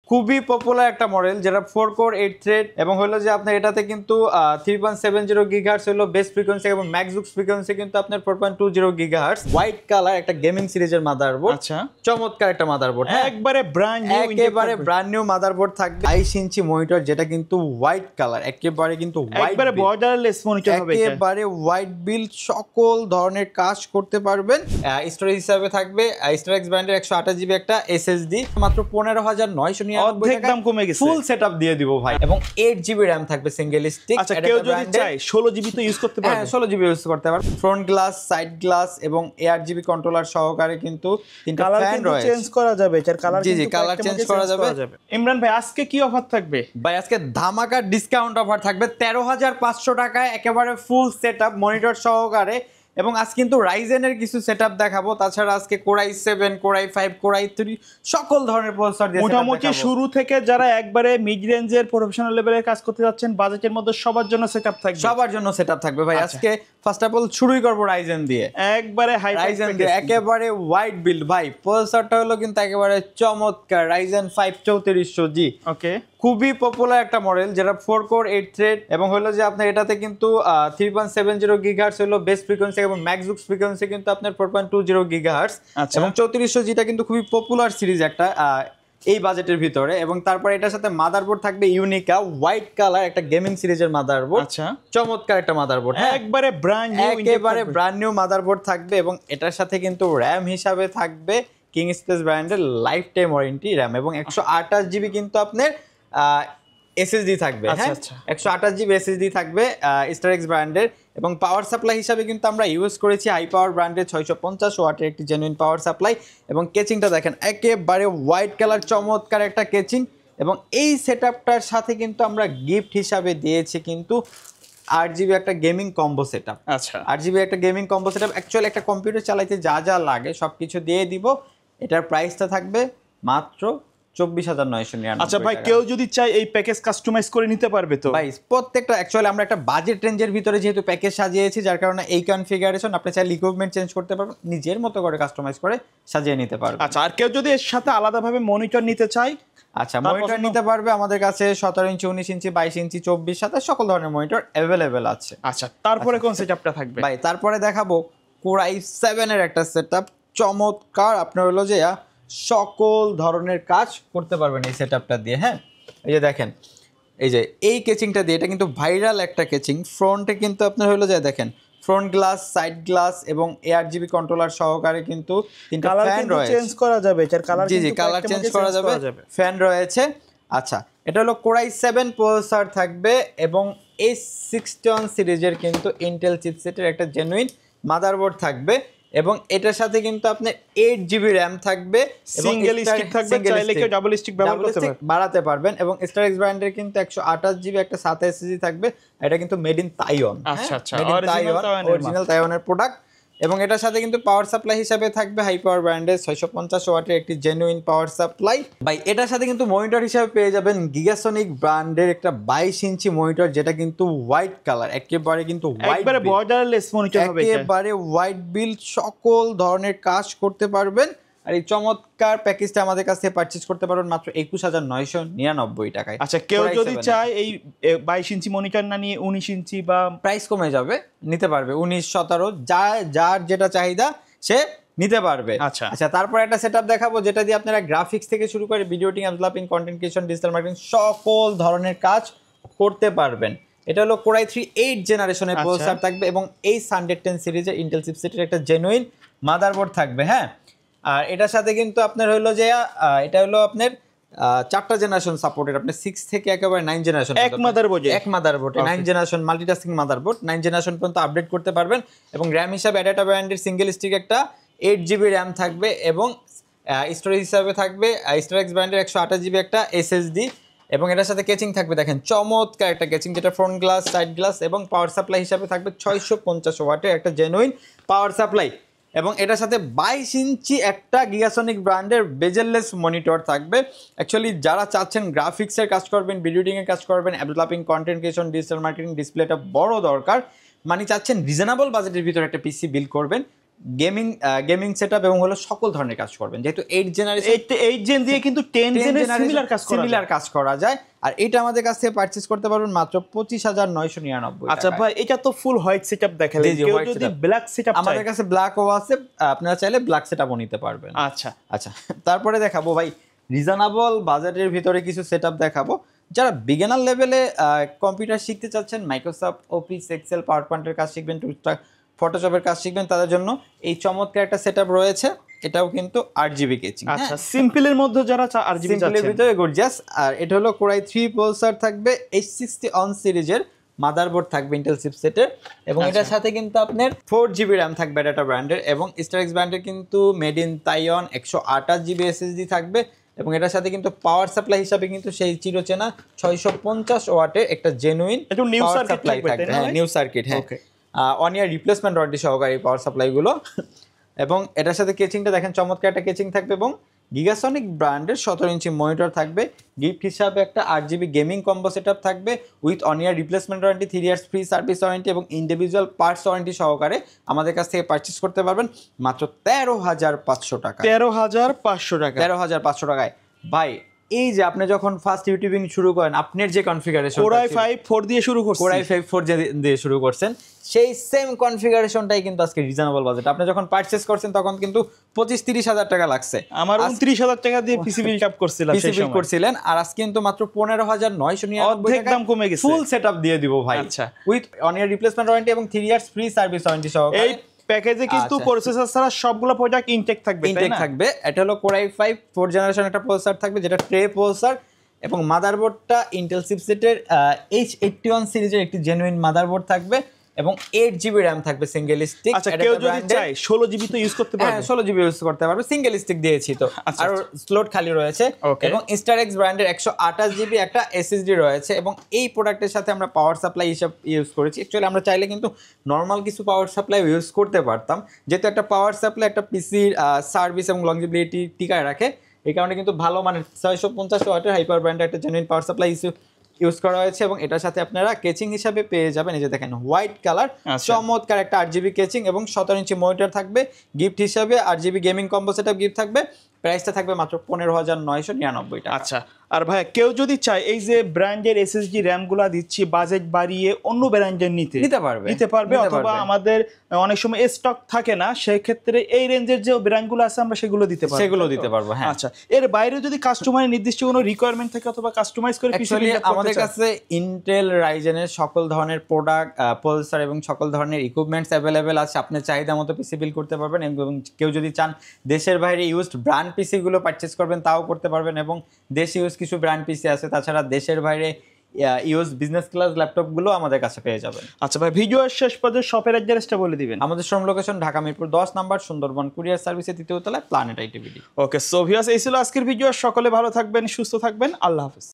খুবই পপুলার একটা মডেল যেটা 4 কোর 8 থ্রেড এবং হলো যে আপনার এটাতে কিন্তু 3.70 গিগাহার্টজ হলো বেস ফ্রিকোয়েন্সি এবং ম্যাক্সবুক্স ফ্রিকোয়েন্সি কিন্তু আপনার 4.20 গিগাহার্টজ। হোয়াইট কালার একটা গেমিং সিরিজের মাদারবোর্ড। আচ্ছা, চমৎকার একটা মাদারবোর্ড, একবারে ব্র্যান্ড নিউ, একেবারে ব্র্যান্ড নিউ মাদারবোর্ড থাকবে। 22 ইঞ্চি মনিটর যেটা কিন্তু হোয়াইট কালার, একেবারে কিন্তু একবারে বর্ডারলেস মনিটর হবে, একেবারে হোয়াইট বিল্ড, সকল ধরনের কাজ করতে পারবেন। স্টোরেজ হিসাবে থাকবে স্টারএক্স ব্র্যান্ডের 128 জিবি একটা এসএসডি, মাত্র 15,999 টাকা, দাম কমে গেছে। ফুল সেটআপ দিয়ে দিব ভাই, এবং 8 জিবি র‍্যাম থাকবে সিঙ্গেল স্টিক। আচ্ছা, কেউ যদি চায় 16 জিবি তো ইউজ করতে পারবে। হ্যাঁ, 16 জিবি ইউজ করতে পারবে। ফ্রন্ট গ্লাস, সাইড গ্লাস এবং ARGB কন্ট্রোলার সহকারে কিন্তু তিনটা ফ্যান রয়েছে। চেঞ্জ করা যাবে, এর কালার জি কালার চেঞ্জ করা যাবে। ইমরান ভাই আজকে কি অফার থাকবে? ভাই আজকে ধামাকা ডিসকাউন্ট অফার থাকবে 13,500 টাকায় একেবারে ফুল সেটআপ মনিটর সহকারে। এবং আজ কিন্তু রাইজেনের কিছু সেটআপ দেখাবো, তাছাড়া আজকে core i7, core i5, core i3 সকল ধরনের প্রসেসর দিয়ে মোটামুটি শুরু থেকে যারা একবারে মিড রেঞ্জের প্রফেশনাল লেভেলের কাজ করতে যাচ্ছেন বাজেটের মধ্যে সবার জন্য সেটআপ থাকবে। সবার জন্য সেটআপ থাকবে ভাই। আজকে ফার্স্ট অফ অল শুরুই করব রাইজেন দিয়ে, একবারে হাই রাইজেন দিয়ে, একেবারে ওয়াইড বিল্ড ভাই। প্রসেসরটা হলো কিন্তু একেবারে চমৎকার, রাইজেন 5 3400G। ওকে, খুবই পপুলার একটা মডেল যেটা 4 কোর 8 থ্রেড এবং হলো যে আপনার এটাতে কিন্তু 3.70 গিগাহার্টজ হলো বেস ফ্রিকোয়েন্সি এবং ম্যাক্সবুক্স ফ্রিকোয়েন্সি কিন্তু আপনার 4.20 গিগাহার্টজ। এবং 3400Gটা কিন্তু খুবই পপুলার সিরিজ একটা এই বাজেটের ভিতরে। এবং তারপর এটার সাথে মাদারবোর্ড থাকবে ইউনিকা হোয়াইট কালার একটা গেমিং সিরিজের মাদারবোর্ড। আচ্ছা, চমৎকার একটা মাদারবোর্ড, একবারে ব্র্যান্ড নিউ, একেবারে ব্র্যান্ড নিউ মাদারবোর্ড থাকবে। এবং এটার সাথে কিন্তু র‍্যাম হিসাবে থাকবে কিং স্পেস ব্র্যান্ডের লাইফ টাইম ওয়ারেন্টি র‍্যাম, এবং 128 জিবি কিন্তু আপনার এসএসডি থাকবে। হ্যাঁ, 128 জিবি এসএসডি থাকবে স্টারএক্স ব্র্যান্ডের। এবং পাওয়ার সাপ্লাই হিসাবে কিন্তু আমরা ইউজ করেছি হাই পাওয়ার ব্র্যান্ডের 650 ওয়াটের একটি জেনুইন পাওয়ার সাপ্লাই। এবং কেচিংটা দেখেন, একেবারে হোয়াইট কালার, চমৎকার একটা কেচিং। এবং এই সেটআপটার সাথে কিন্তু আমরা গিফট হিসাবে দিয়েছি কিন্তু 8 জিবি একটা গেমিং কম্বো সেটআপ। আচ্ছা, 8 জিবি একটা গেমিং কম্বো সেটআপ। অ্যাকচুয়ালি একটা কম্পিউটার চালাইতে যা যা লাগে সবকিছু দিয়ে দিব। এটার প্রাইসটা থাকবে মাত্র 24,999। আচ্ছা ভাই, কেউ যদি চায় এই প্যাকেজ কাস্টমাইজ করে নিতে পারবে তো? ভাই প্রত্যেকটা অ্যাকচুয়ালি আমরা একটা বাজেট রেঞ্জের ভিতরে যেহেতু প্যাকেজ সাজিয়েছি, যার কারণে এই কনফিগারেশন আপনি চাইলে ইকুইপমেন্ট চেঞ্জ করতে পারবেন, নিজের মতো করে কাস্টমাইজ করে সাজিয়ে নিতে পারবেন। আচ্ছা, আর কেউ যদি এর সাথে আলাদাভাবে মনিটর নিতে চায়? আচ্ছা, মনিটর নিতে পারবে। আমাদের কাছে 17 ইঞ্চি, 19 ইঞ্চি, 22 ইঞ্চি, 24, 27 সকল ধরনের মনিটর অ্যাভেলেবেল আছে। আচ্ছা, তারপরে কোন সেটআপটা থাকবে? ভাই তারপরে দেখাবো কোর i7 এর একটা সেটআপ। চমৎকার, আপনার হলো যে সকল ধরনের কাজ করতে পারবেন এই সেটআপটা দিয়ে। হ্যাঁ, এই যে দেখেন, এই যে এই কেচিংটা দিয়ে, এটা কিন্তু ভাইরাল একটা কেচিং। ফ্রন্টে কিন্তু আপনার হলো যে দেখেন, ফ্রন্ট গ্লাস, সাইড গ্লাস এবং ARGB কন্ট্রোলার সহকারে কিন্তু তিনটা ফ্যান রয়েছে। চেঞ্জ করা যাবে, এর কালার জি কালার চেঞ্জ করা যাবে, ফ্যান রয়েছে। আচ্ছা, এটা হলো কোর i7 প্রসেসর থাকবে এবং A61 সিরিজের কিন্তু ইন্টেল চিপসেটের একটা জেনুইন মাদারবোর্ড থাকবে। এবং এটার সাথে কিন্তু আপনার 8 জিবি র‍্যাম থাকবে, সিঙ্গেল স্টিক থাকবে, চাইলে কেউ ডাবল স্টিক ব্যবহার করতে পারবে, বাড়াতে পারবেন। এবং স্টারএক্স ব্র্যান্ডের কিন্তু 128 জিবি একটা 7 এসএসডি থাকবে। এটা কিন্তু মেড ইন তাইওয়ান। আচ্ছা আচ্ছা, অরিজিনাল তাইওয়ানের প্রোডাক্ট। এবং এটার সাথে কিন্তু পাওয়ার সাপ্লাই হিসাবে থাকবে হাই পাওয়ার ব্র্যান্ডের 650 ওয়াটের একটি জেনুইন পাওয়ার সাপ্লাই। ভাই এটার সাথে কিন্তু মনিটর হিসাবে পেয়ে যাবেন গিগাসনিক ব্র্যান্ডের একটা 22 ইঞ্চি মনিটর, যেটা কিন্তু হোয়াইট কালার, একেবারে কিন্তু একবারে বর্ডারলেস মনিটর হবে, একেবারে হোয়াইট বিল্ড, সকল ধরনের কাজ করতে পারবেন। আর এই চমৎকার প্যাকেজটা আমাদের কাছ থেকে পারচেজ করতে পারবেন মাত্র 21,999 টাকায়। আচ্ছা, কেউ যদি চায় এই 22 ইঞ্চি মনিটর না নিয়ে 19 ইঞ্চি বা প্রাইস কমে যাবে, নিতে পারবে 19, 17, যার যেটা চাহিদা সে নিতে পারবে। আচ্ছা আচ্ছা, তারপর একটা সেটআপ দেখাবো যেটা দিয়ে আপনারা গ্রাফিক্স থেকে শুরু করে video editing, developing, content creation, digital marketing সকল ধরনের কাজ করতে পারবেন। এটা হলো কোর i3 8 জেনারেশনের প্রসেসর থাকবে এবং এই 110 সিরিজের ইন্টেল চিপসেটের একটা জেনুইন মাদারবোর্ড থাকবে। হ্যাঁ, আর এটার সাথে কিন্তু আপনার হলো যে এটা হলো আপনার 4টা জেনারেশন সাপোর্টেড, আপনার 6 থেকে একেবারে 9 জেনারেশন, এক মাদারবোর্ডে 9 জেনারেশন মাল্টিটাস্কিং মাদারবোর্ড, 9 জেনারেশন পর্যন্ত আপডেট করতে পারবেন। এবং র‍্যাম হিসাবে অ্যাডাটা ব্র্যান্ডের সিঙ্গেল স্টিক একটা 8 জিবি র‍্যাম থাকবে। এবং স্টোরেজ হিসাবে থাকবে স্টারএক্স ব্র্যান্ডের 128 জিবি একটা এসএসডি। এবং এটার সাথে কেচিং থাকবে, দেখেন চমৎকার একটা কেচিং, যেটা ফ্রন্ট গ্লাস, সাইড গ্লাস। এবং পাওয়ার সাপ্লাই হিসাবে থাকবে 650 ওয়াটের একটা জেনুইন পাওয়ার সাপ্লাই। এবং এটার সাথে 22 ইঞ্চি একটা গিগাসনিক ব্র্যান্ডের বেজেললেস মনিটর থাকবে। অ্যাকচুয়ালি যারা চাচ্ছেন গ্রাফিক্সের কাজ করবেন, ভিডিও এডিটিংয়ের কাজ করবেন, developing, content creation, digital marketing, ডিসপ্লেটা বড় দরকার, মানে চাচ্ছেন রিজনেবল বাজেটের ভিতরে একটা পিসি বিল্ড করবেন, গেমিং সেটআপ এবং হলো সকল ধরনের কাজ করবেন, যেহেতু 8 জেনারেশন 8 জেন দিয়ে কিন্তু 10 জেনের সিমিলার কাজ করা যায়। আর এটা আমাদের কাছ থেকে পারচেজ করতে পারবেন মাত্র 25,999 টাকা। আচ্ছা ভাই, এটা তো ফুল হোয়াইট সেটআপ দেখালেন, কেউ যদি ব্ল্যাক সেটআপ চায় আমাদের কাছে ব্ল্যাকও আছে, আপনারা চাইলে ব্ল্যাক সেটআপও নিতে পারবেন। আচ্ছা আচ্ছা, তারপরে দেখাবো ভাই রিজনেবল বাজেটের ভিতরে কিছু সেটআপ দেখাবো। যারা বিগিনার লেভেলে কম্পিউটার শিখতে চাচ্ছেন, মাইক্রোসফট অফিস, এক্সেল, পাওয়ার পয়েন্টের কাজ শিখবেন, টুকটাক ফটোশপের কাজ শিখবেন, তাদের জন্য এই চমৎকার একটা সেটআপ রয়েছে। এটাও কিন্তু 8GB কেচিং। আচ্ছা, সিম্পলের মধ্যে যারা 8GB সিম্পলের ভিতরে গর্জিয়াস। আর এটা হলো Core i3 প্রসেসর থাকবে, H60 অন সিরিজের মাদারবোর্ড থাকবে ইন্টেল চিপসেটের, এবং এটার সাথে কিন্তু আপনার 4GB RAM থাকবে ডাটা ব্র্যান্ডের, এবং স্টারএক্স ব্র্যান্ডের কিন্তু made in Taiwan 128GB SSD থাকবে, এবং এটার সাথে কিন্তু পাওয়ার সাপ্লাই হিসাবে কিন্তু সেই চিরচেনা 650 ওয়াটের একটা genuine new power circuit supply থাকবে। হ্যাঁ, নিউ সার্কিট, হ্যাঁ, 1 ইয়ার রিপ্লেসমেন্ট ওয়ারেন্টি সহকারে পাওয়ার সাপ্লাই গুলো। এবং এটার সাথে কেচিংটা দেখেন চমৎকার একটা কেচিং থাকবে, এবং গিগাসনিক ব্র্যান্ডের 17 ইঞ্চি মনিটর থাকবে। গিফট হিসাবে একটা 8GB গেমিং কম্বো সেটআপ থাকবে with 1 year replacement warranty, 3 years free service warranty এবং ইন্ডিভিজুয়াল পার্টস ওয়ারেন্টি সহকারে আমাদের কাছ থেকে পারচেজ করতে পারবেন মাত্র 13,500 টাকা। 13,500 টাকা। 13,500 টাকায়। ভাই, এই যে আপনি যখন ফার্স্ট ইউটিউবিং শুরু করেন, আপনার যে কনফিগারেশন Core i5 4 দিয়ে শুরু করছেন, Core i5 4 দিয়ে শুরু করছেন, সেই সেম কনফিগারেশনটাই কিন্তু আজকে রিজনেবল বাজেট। আপনি যখন পারচেজ করছেন তখন কিন্তু 25-30 হাজার টাকা লাগছে। আমার 29,000 টাকা দিয়ে পিসি বিল্ড আপ করছিলাম, পিসি বিল্ড করছিলেন, আর আজকে কিন্তু মাত্র 15,999 অর্ধেক দাম কমে গেছে। ফুল সেটআপ দিয়ে দিব ভাই। আচ্ছা, উইথ 1 ইয়ার রিপ্লেসমেন্ট ওয়ারেন্টি এবং 3 ইয়ার্স ফ্রি সার্ভিস ওয়ারেন্টি সহকারে। এই প্যাকেজে কিন্তু প্রসেসর ছাড়া সবগুলো প্রোডাক্ট ইনটেক থাকবে, তাই ইনটেক না? থাকবে। এটা হলো Core i5 4 জেনারেশন একটা প্রসেসর থাকবে, যেটা ট্রে প্রসেসর, এবং মাদারবোর্ডটা ইন্টেল চিপসেটের H81 সিরিজের একটি জেনুইন মাদারবোর্ড থাকবে, এবং 8GB RAM থাকবে সিঙ্গেল স্টিক। আচ্ছা, কেউ যদি চায় 16GB তো ইউজ করতে পারবে। হ্যাঁ, 16GB ইউজ করতে পারবে, সিঙ্গেল স্টিক দিয়েছি তো। আর স্লট খালি রয়েছে, এবং স্টারএক্স ব্র্যান্ডের 128GB একটা SSD রয়েছে, এবং এই প্রোডাক্টের সাথে আমরা পাওয়ার সাপ্লাই হিসাব ইউজ করেছি। অ্যাকচুয়ালি আমরা চাইলে কিন্তু নর্মাল কিছু পাওয়ার সাপ্লাই ইউজ করতে পারতাম, যেহেতু একটা পাওয়ার সাপ্লাই একটা পিসির সার্ভিস এবং লংজিবিলিটি টিকায় রাখে, এই কারণে কিন্তু ভালো মানের 650 ওয়াটের হাইপার ব্র্যান্ডের একটা জেনুইন পাওয়ার সাপ্লাই ইউজ করা হয়েছে। এবং এটার সাথে আপনারা কেচিং হিসাবে পেয়ে যাবেন, এই যে দেখেন হোয়াইট কালার চমৎকার একটা 8GB কেচিং, এবং 17 ইঞ্চি মনিটর থাকবে। গিফট হিসাবে 8GB gaming combo setup gift থাকবে। প্রাইসটা থাকবে মাত্র 15,999 টাকা। আচ্ছা, আর ভাই কেউ যদি চায় এই যে ব্র্যান্ডের SSD RAM গুলা দিচ্ছি, বাজেট বাড়িয়ে অন্য ব্র্যান্ডের নিতে পারবে, অথবা আমাদের অনেক সময় স্টক থাকে না, সেই ক্ষেত্রে এই রেঞ্জের যে ব্র্যান্ডগুলো আছে আমরা সেগুলো দিতে পারবো। হ্যাঁ। আচ্ছা, এর বাইরে যদি কাস্টমারের নির্দিষ্ট কোনো রিকোয়ারমেন্ট থাকে অথবা কাস্টমাইজ করে পিসি বিল্ড আপ করতে চায়, আমাদের কাছে ইন্টেল রাইজেনের সকল ধরনের প্রোডাক্ট, প্রসেসর এবং সকল ধরনের ইকুইপমেন্টস অ্যাভেলেবেল আছে। আপনি চাহিদা মতো পিসি বিল্ড করতে পারবেন, এবং কেউ যদি চান দেশের বাইরে ইউজড ব্র্যান্ড পিসি গুলো পারচেজ করবেন, তাও করতে পারবেন। এবং দেশে ইউজ কিছু ব্র্যান্ড পিসি আছে, তাছাড়া দেশের বাইরে ইউজ বিজনেস ক্লাস ল্যাপটপ গুলো আমাদের কাছে পেয়ে যাবেন। আচ্ছা ভাই, ভিডিওর শেষ পর্যন্ত শপের অ্যাড্রেসটা বলে দিবেন। আমাদের showroom location Dhaka Mirpur 10 number, Sundarban courier সার্ভিসের 3য় তলায়, প্ল্যানেট আইটিভিডি। ওকে, সো ভিউয়ার্স, এই ছিল আজকের ভিডিও। সকলে ভালো থাকবেন, সুস্থ থাকবেন, আল্লাহ হাফেজ।